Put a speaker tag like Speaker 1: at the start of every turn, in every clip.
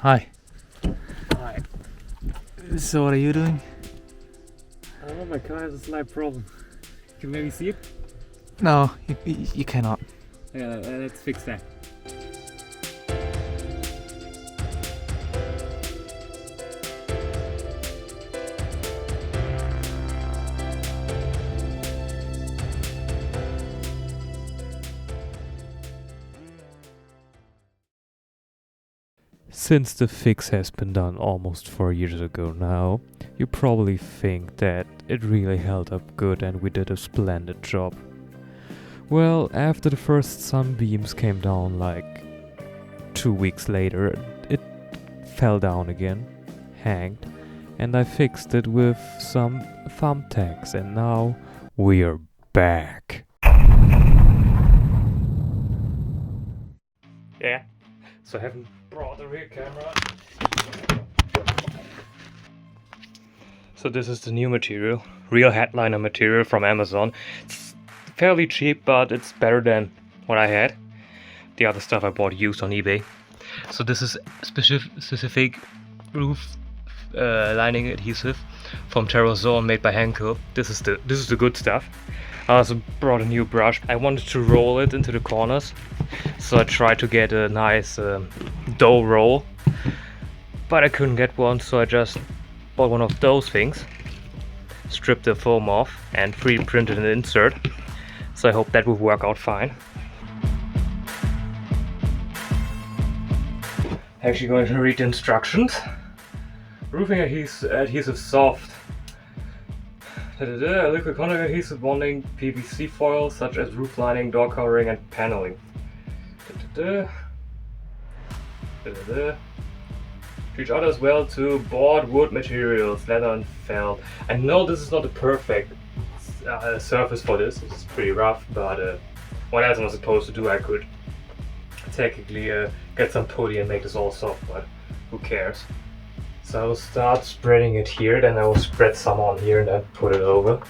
Speaker 1: Hi.
Speaker 2: Hi.
Speaker 1: So what are you doing?
Speaker 2: I don't know, my car has a slight problem. Can you maybe see it?
Speaker 1: No, you cannot.
Speaker 2: Yeah, let's fix that.
Speaker 3: Since the fix has been done almost 4 years ago now, you probably think that it really held up good and we did a splendid job. Well, after the first sunbeams came down like 2 weeks later, it fell down again, hanged, and I fixed it with some thumbtacks and now we're back. Yeah, so I haven't brought the rear camera. So this is the new material, real headliner material from Amazon. It's fairly cheap, but it's better than what I had. The other stuff I bought used on eBay. So this is specific roof lining adhesive from Terrazone made by Henkel. This is the good stuff. I also brought a new brush. I wanted to roll it into the corners, so I tried to get a nice dough roll, but I couldn't get one, so I just bought one of those things, stripped the foam off and 3D printed an insert, so I hope that will work out fine. Actually going to read the instructions. Roofing adhesive soft. Liquid contact adhesive bonding PVC foil such as roof lining, door covering and paneling. Reach out as well to board wood materials, leather and felt. I know this is not the perfect surface for this. It's pretty rough, but what else am I supposed to do? I could technically get some putty and make this all soft, but who cares? So I will start spreading it here, then I will spread some on here and then put it over.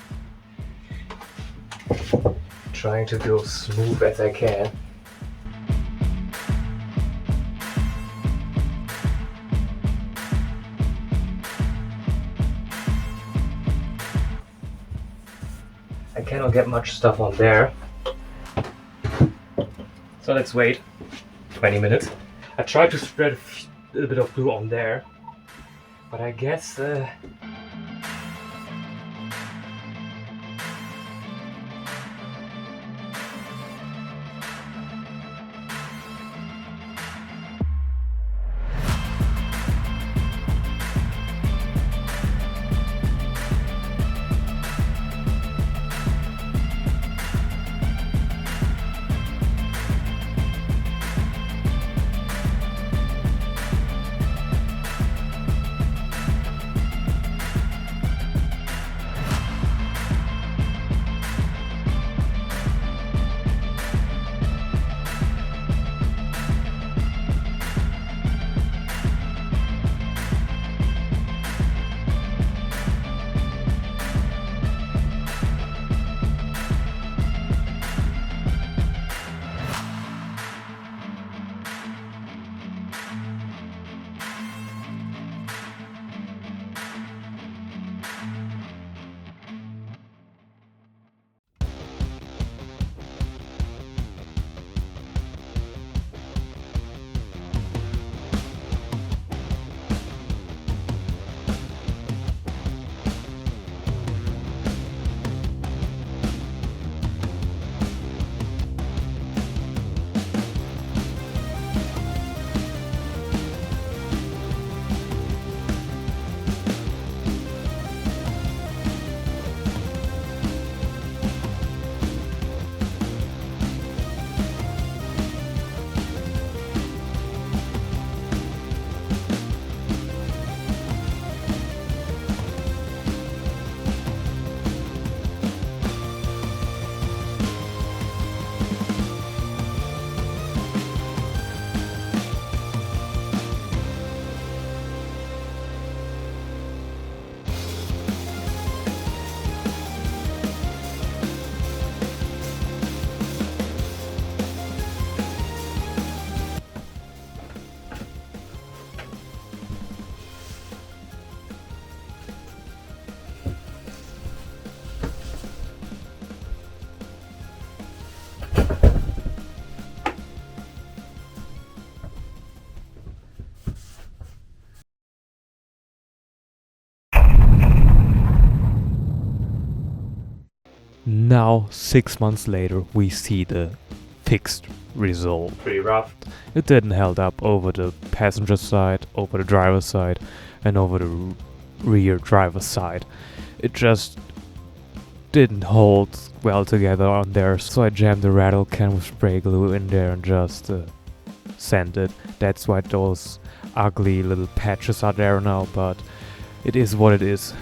Speaker 3: Trying to go smooth as I can. I cannot get much stuff on there. So let's wait 20 minutes. I tried to spread a little bit of glue on there, but I guess now, 6 months later, we see the fixed result. Pretty rough. It didn't held up over the passenger side, over the driver's side, and over the rear driver's side. It just didn't hold well together on there, so I jammed the rattle can with spray glue in there and just sent it. That's why those ugly little patches are there now, but it is what it is.